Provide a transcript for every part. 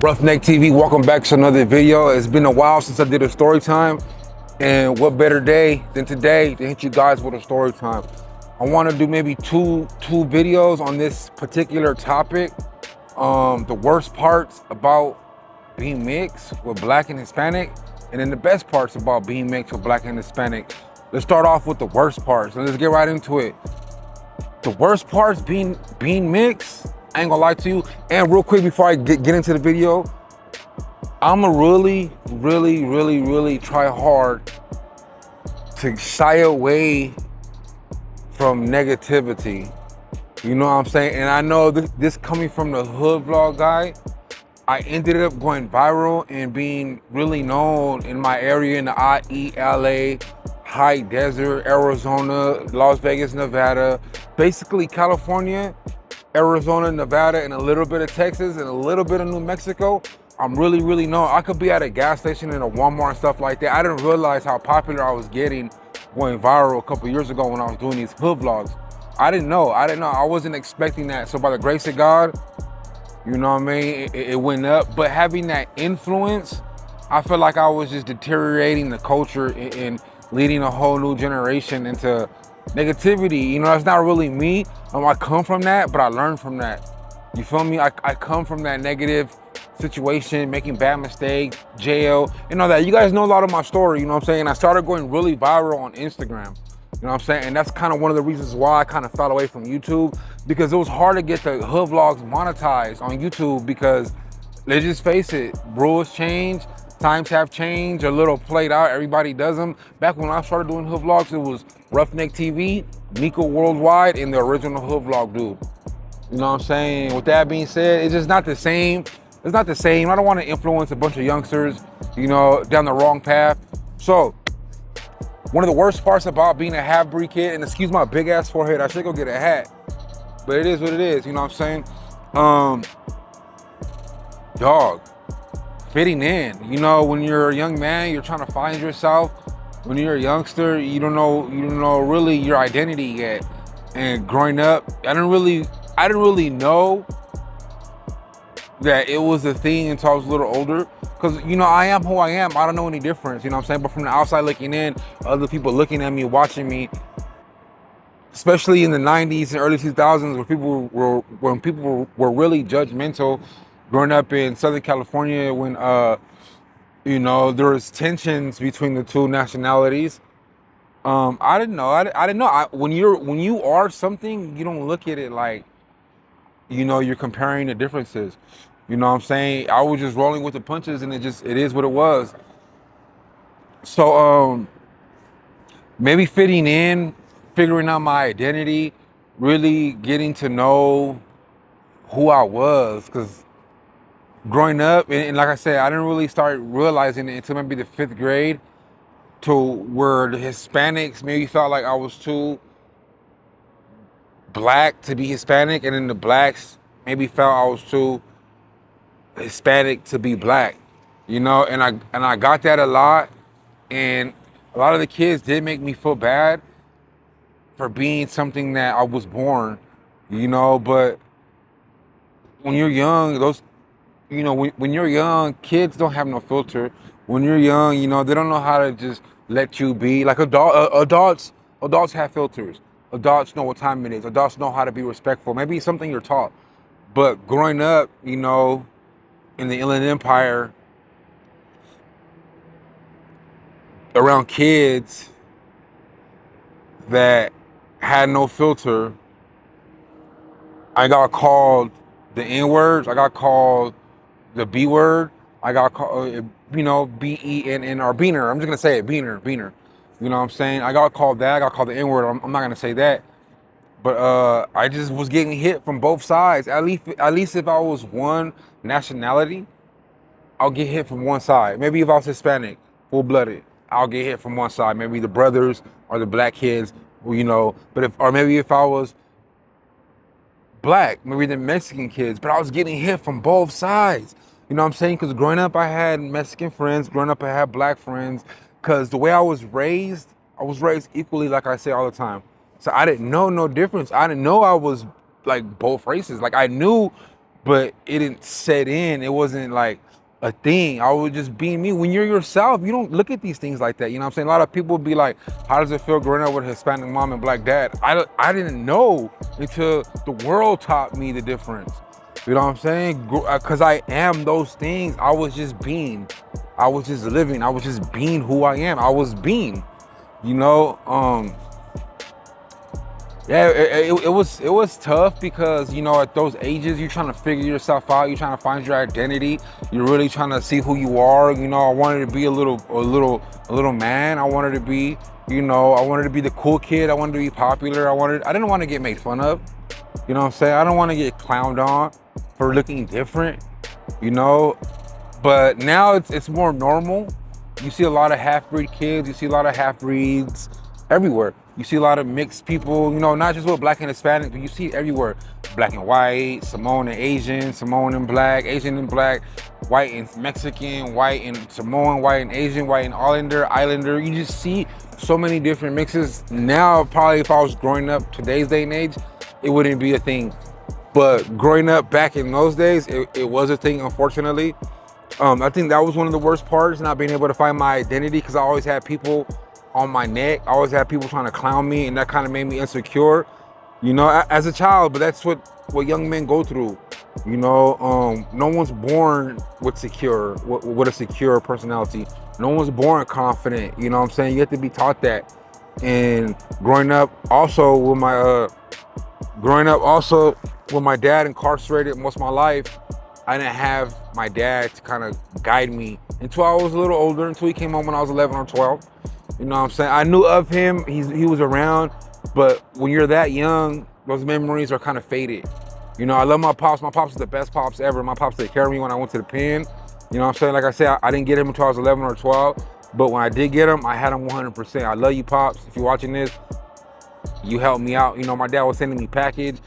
Roughneck TV, welcome back to another video. It's been a while since I did a story time, and what better day than today to hit you guys with a story time. I want to do maybe two videos on this particular topic. The worst parts about being mixed with Black and Hispanic, and then the best parts about being mixed with Black and Hispanic. Let's start off with the worst parts, and let's get right into it. The worst parts being mixed, I ain't gonna lie to you. And real quick before I get into the video, I'ma really try hard to shy away from negativity. You know what I'm saying? And I know this coming from the hood vlog guy, I ended up going viral and being really known in my area in the IE, LA, High Desert, Arizona, Las Vegas, Nevada, basically California, Arizona, Nevada, and a little bit of Texas and a little bit of New Mexico. I'm really known. I could be at a gas station in a Walmart and stuff like that. I didn't realize how popular I was getting going viral a couple years ago when I was doing these hood vlogs. I didn't know. I wasn't expecting that. So by the grace of God, you know what I mean, it went up. But having that influence, I feel like I was just deteriorating the culture and leading a whole new generation into negativity. You know, that's not really me. I come from that, but I learned from that. You feel me? I come from that negative situation, making bad mistakes, jail, and all that. You guys know a lot of my story, you know what I'm saying? I started going really viral on Instagram. You know what I'm saying? And that's kind of one of the reasons why I kind of fell away from YouTube, because it was hard to get the hood vlogs monetized on YouTube, because let's just face it, rules change, times have changed, a little played out, everybody does them. Back when I started doing hood vlogs, it was Roughneck TV, Nico Worldwide, and the original hood vlog dude. You know what I'm saying? With that being said, it's just not the same. It's not the same. I don't want to influence a bunch of youngsters, you know, down the wrong path. So, one of the worst parts about being a half-breed kid, and excuse my big ass forehead, I should go get a hat, but it is what it is, you know what I'm saying? Dog, fitting in. You know, when you're a young man, you're trying to find yourself. When you're a youngster, you don't know really your identity yet. And growing up, I didn't really know that it was a thing until I was a little older. Because, you know, I am who I am. I don't know any difference, you know what I'm saying? But from the outside looking in, other people looking at me, watching me, especially in the 90s and early 2000s, when people were really judgmental, growing up in Southern California, when, you know, there was tensions between the two nationalities. I didn't know. I didn't know. When you are something, you don't look at it like, you know, you're comparing the differences. You know what I'm saying? I was just rolling with the punches, and it is what it was. So maybe fitting in, figuring out my identity, really getting to know who I was, because growing up, and like I said, I didn't really start realizing it until maybe the 5th grade, to where the Hispanics maybe felt like I was too black to be Hispanic, and then the blacks maybe felt I was too Hispanic to be black, you know, and I got that a lot, and a lot of the kids did make me feel bad for being something that I was born, you know. But when you're young, you know, when you're young, kids don't have no filter. When you're young, you know, they don't know how to just let you be. Like adults have filters. Adults know what time it is. Adults know how to be respectful. Maybe it's something you're taught. But growing up, you know, in the Inland Empire, around kids that had no filter, I got called the N-words. I got called the B word. I got called, you know, BENN, or Beaner. I'm just gonna say it, Beaner. You know what I'm saying? I got called that. I got called the N-word. I'm not gonna say that. But I just was getting hit from both sides. At least if I was one nationality, I'll get hit from one side. Maybe if I was Hispanic, full-blooded, I'll get hit from one side. Maybe the brothers or the black kids, you know. Or maybe if I was black, maybe the Mexican kids. But I was getting hit from both sides. You know what I'm saying? Because growing up, I had Mexican friends. Growing up, I had black friends. Because the way I was raised equally, like I say all the time. So I didn't know no difference. I didn't know I was like both races. Like I knew but it didn't set in. It wasn't like a thing. I was just being me. When you're yourself, you don't look at these things like that. You know what I'm saying? A lot of people be like, how does it feel growing up with a Hispanic mom and black dad? I didn't know until the world taught me the difference. You know what I'm saying? Because I am those things. I was just being. I was just living. I was just being who I am. I was being. You know, yeah, it was tough because, you know, at those ages you're trying to figure yourself out, you're trying to find your identity, you're really trying to see who you are. You know, I wanted to be a little man. I wanted to be, you know, I wanted to be the cool kid. I wanted to be popular. I didn't want to get made fun of. You know what I'm saying? I don't want to get clowned on for looking different, you know. But now it's more normal. You see a lot of half-breed kids, you see a lot of half-breeds everywhere. You see a lot of mixed people, you know, not just with black and Hispanic, but you see it everywhere. Black and white, Samoan and Asian, Samoan and black, Asian and black, white and Mexican, white and Samoan, white and Asian, white and Islander. You just see so many different mixes. Now, probably if I was growing up today's day and age, it wouldn't be a thing. But growing up back in those days, it was a thing, unfortunately. I think that was one of the worst parts, not being able to find my identity, because I always had people on my neck. I always had people trying to clown me, and that kind of made me insecure, you know, as a child. But that's what young men go through, you know. No one's born with a secure personality. No one's born confident, you know what I'm saying? You have to be taught that. And growing up also with my dad incarcerated most of my life, I didn't have my dad to kind of guide me until I was a little older, until he came home when I was 11 or 12. You know what I'm saying? I knew of him, he was around, but when you're that young, those memories are kind of faded. You know, I love my pops. My pops is the best pops ever. My pops took care of me when I went to the pen. You know what I'm saying? Like I said, I didn't get him until I was 11 or 12, but when I did get him, I had him 100%. I love you, Pops. If you're watching this, you helped me out. You know, my dad was sending me package.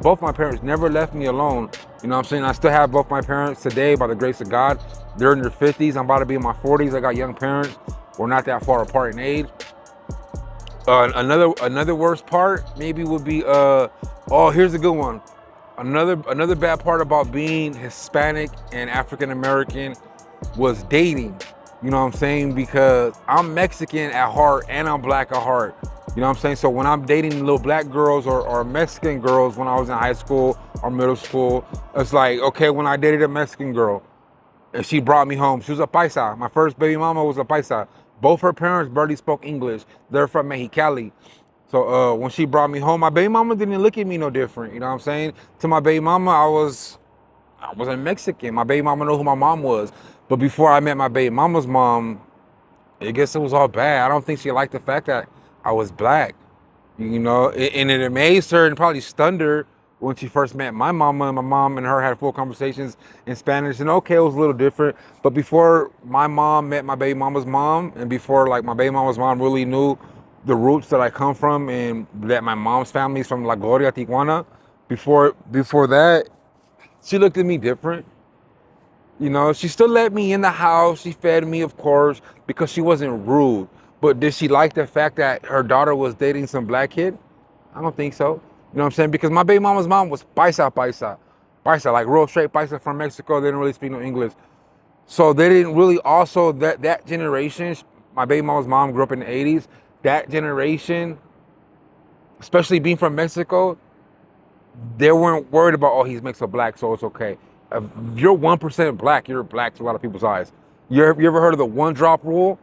Both my parents never left me alone. You know what I'm saying? I still have both my parents today by the grace of God. They're in their 50s. I'm about to be in my 40s. I got young parents. We're not that far apart in age. Another worst part maybe would be, here's a good one. Another bad part about being Hispanic and African American was dating. You know what I'm saying? Because I'm Mexican at heart and I'm black at heart. You know what I'm saying? So when I'm dating little black girls or Mexican girls when I was in high school or middle school, it's like, okay, when I dated a Mexican girl and she brought me home, she was a paisa. My first baby mama was a paisa. Both her parents barely spoke English. They're from Mexicali. So when she brought me home, my baby mama didn't look at me no different. You know what I'm saying? To my baby mama, I wasn't Mexican. My baby mama knew who my mom was. But before I met my baby mama's mom, I guess it was all bad. I don't think she liked the fact that I was black, you know, and it amazed her and probably stunned her when she first met my mama, and my mom and her had full conversations in Spanish. And okay, it was a little different. But before my mom met my baby mama's mom, and before like my baby mama's mom really knew the roots that I come from and that my mom's family is from La Gloria, Tijuana, before that, she looked at me different. You know, she still let me in the house. She fed me, of course, because she wasn't rude. But did she like the fact that her daughter was dating some black kid? I don't think so. You know what I'm saying? Because my baby mama's mom was paisa, like real straight paisa from Mexico. They didn't really speak no English. So they didn't really also, that generation, my baby mama's mom grew up in the 80s. That generation, especially being from Mexico, they weren't worried about, oh, he's mixed with black, so it's okay. If you're 1% black, you're black to a lot of people's eyes. You ever heard of the one drop rule?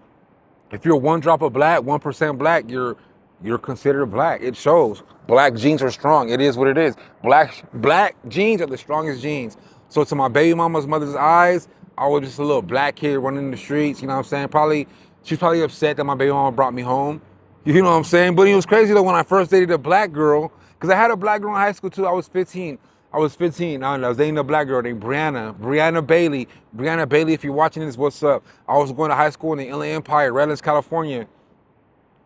If you're one drop of black, 1% black, you're considered black. It shows. Black genes are strong. It is what it is. Black genes are the strongest genes. So to my baby mama's mother's eyes, I was just a little black kid running the streets. You know what I'm saying? She's probably upset that my baby mama brought me home. You know what I'm saying? But it was crazy though when I first dated a black girl, because I had a black girl in high school too. I was 15. I was dating a black girl named Brianna Bailey. Brianna Bailey, if you're watching this, what's up? I was going to high school in the Inland Empire, Redlands, California.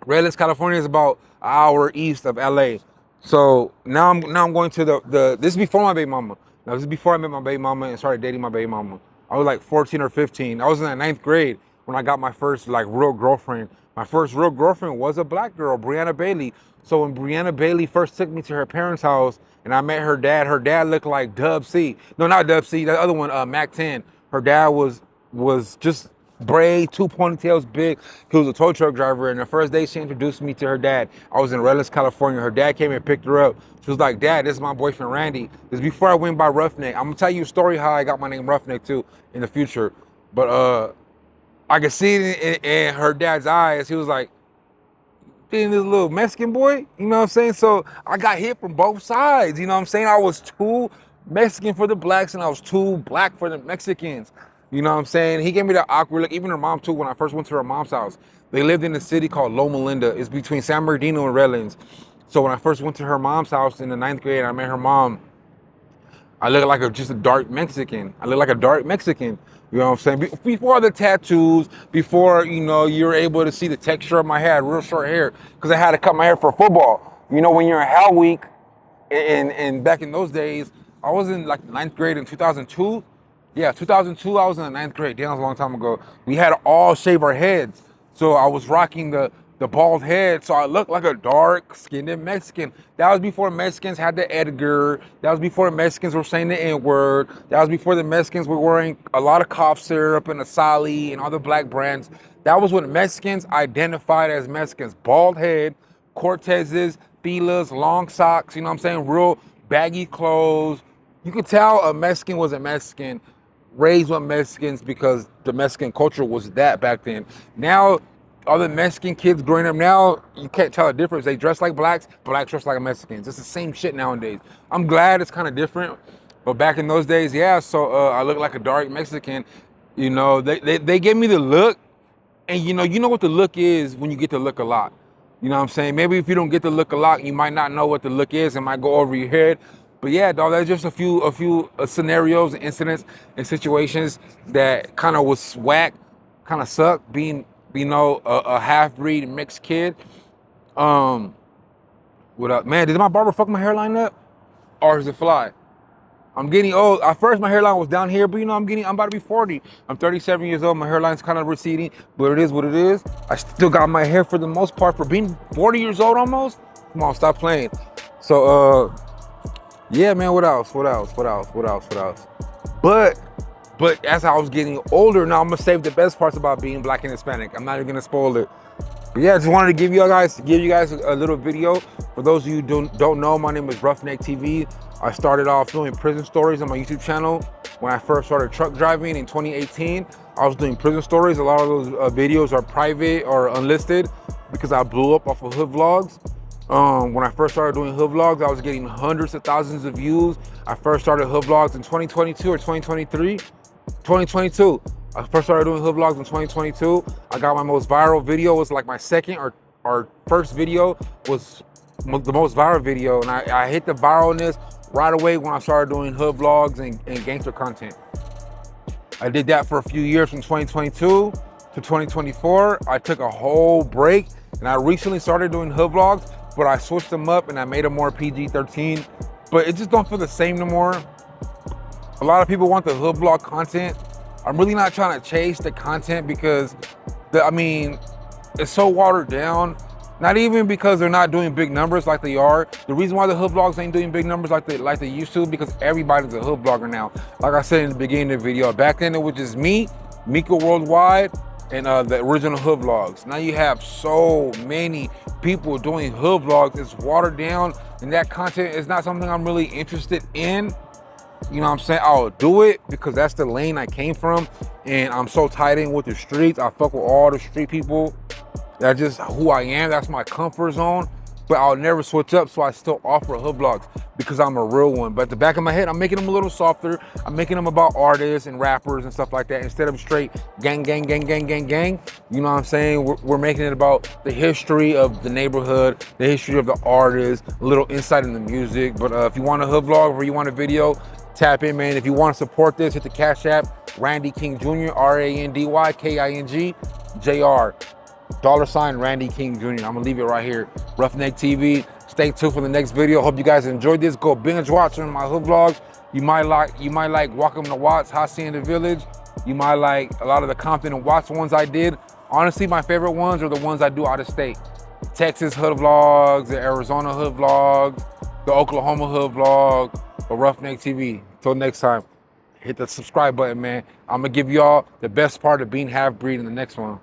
Redlands, California is about an hour east of LA. So now I'm going to this is before my baby mama. Now this is before I met my baby mama and started dating my baby mama. I was like 14 or 15. I was in the 9th grade. when I got my first like real girlfriend. My first real girlfriend was a black girl, Brianna Bailey. So when Brianna Bailey first took me to her parents' house and I met her dad looked like Dub C. No, not Dub C, the other one, Mac 10. Her dad was just braid, 2 ponytails big. He was a tow truck driver, and the first day she introduced me to her dad, I was in Redlands, California. Her dad came and picked her up. She was like, "Dad, this is my boyfriend Randy." This is before I went by Roughneck. I'm gonna tell you a story how I got my name Roughneck too in the future. But I could see it in her dad's eyes. He was like, "Being this little Mexican boy," you know what I'm saying? So I got hit from both sides, you know what I'm saying? I was too Mexican for the blacks and I was too black for the Mexicans. You know what I'm saying? He gave me that awkward look, even her mom too, when I first went to her mom's house. They lived in a city called Loma Linda. It's between San Bernardino and Redlands. So when I first went to her mom's house in the 9th grade, I met her mom. I look like just a dark Mexican. I look like a dark Mexican. You know what I'm saying? Before the tattoos, before, you know, you're able to see the texture of my hair, real short hair, because I had to cut my hair for football. You know, when you're in Hell Week, and back in those days, I was in like 9th grade in 2002. Yeah, 2002, I was in the 9th grade. Damn, that was a long time ago. We had to all shave our heads. So I was rocking the bald head, so I looked like a dark-skinned Mexican. That was before Mexicans had the Edgar. That was before Mexicans were saying the N-word. That was before the Mexicans were wearing a lot of cough syrup and Asali and all the black brands. That was when Mexicans identified as Mexicans. Bald head, Cortezes, Filas, long socks, you know what I'm saying? Real baggy clothes. You could tell a Mexican was a Mexican, raised with Mexicans because the Mexican culture was that back then. Now, all the Mexican kids growing up now, you can't tell a difference. They dress like blacks, blacks dress like Mexicans. It's the same shit nowadays. I'm glad it's kind of different, but back in those days, yeah, so I look like a dark Mexican. You know, they gave me the look, and you know what the look is when you get to look a lot. You know what I'm saying? Maybe if you don't get to look a lot, you might not know what the look is. It might go over your head. But yeah, dog, that's just a few scenarios and incidents and situations that kind of was whack, kind of suck being, you know, a half-breed mixed kid. What up? Man, did my barber fuck my hairline up? Or is it fly? I'm getting old. At first, my hairline was down here, but you know, I'm about to be 40. I'm 37 years old. My hairline's kind of receding, but it is what it is. I still got my hair for the most part. For being 40 years old almost, come on, stop playing. So, yeah, man, what else? But as I was getting older, now I'm gonna save the best parts about being black and Hispanic. I'm not even gonna spoil it. But yeah, I just wanted to give you guys a little video. For those of you who don't know, my name is Roughneck TV. I started off doing prison stories on my YouTube channel. When I first started truck driving in 2018, I was doing prison stories. A lot of those videos are private or unlisted because I blew up off of hood vlogs. When I first started doing hood vlogs, I was getting hundreds of thousands of views. I first started hood vlogs in 2022 or 2023. 2022. I first started doing hood vlogs in 2022. I got my most viral video. It was like my second or first video was the most viral video. And I hit the viralness right away when I started doing hood vlogs and gangster content. I did that for a few years from 2022 to 2024. I took a whole break and I recently started doing hood vlogs, but I switched them up and I made them more PG-13. But it just don't feel the same no more. A lot of people want the hood vlog content. I'm really not trying to chase the content because, it's so watered down. Not even because they're not doing big numbers like they are. The reason why the hood vlogs ain't doing big numbers like they used to, because everybody's a hood vlogger now. Like I said in the beginning of the video, back then it was just me, Miko Worldwide, and the original hood vlogs. Now you have so many people doing hood vlogs. It's watered down, and that content is not something I'm really interested in. You know what I'm saying? I'll do it because that's the lane I came from, and I'm so tied in with the streets. I fuck with all the street people. That's just who I am. That's my comfort zone. But I'll never switch up, so I still offer hood vlogs because I'm a real one. But at the back of my head, I'm making them a little softer. I'm making them about artists and rappers and stuff like that instead of straight gang, gang, gang, gang, gang, gang. You know what I'm saying? We're making it about the history of the neighborhood, the history of the artists, a little insight in the music. But if you want a hood vlog or you want a video, tap in, man. If you want to support this, hit the Cash App, Randy King Jr., RandyKing Jr. $ Randy King Jr. I'm gonna leave it right here. Roughneck TV. Stay tuned for the next video. Hope you guys enjoyed this. Go binge watch on my hood vlogs. You might like Welcome to Watts, Hot in the Village. You might like a lot of the Compton and Watts ones I did. Honestly, my favorite ones are the ones I do out of state. Texas hood vlogs, the Arizona hood vlogs, the Oklahoma hood vlog, the Roughneck TV. Till next time, hit the subscribe button, man. I'm gonna give y'all the best part of being half-breed in the next one.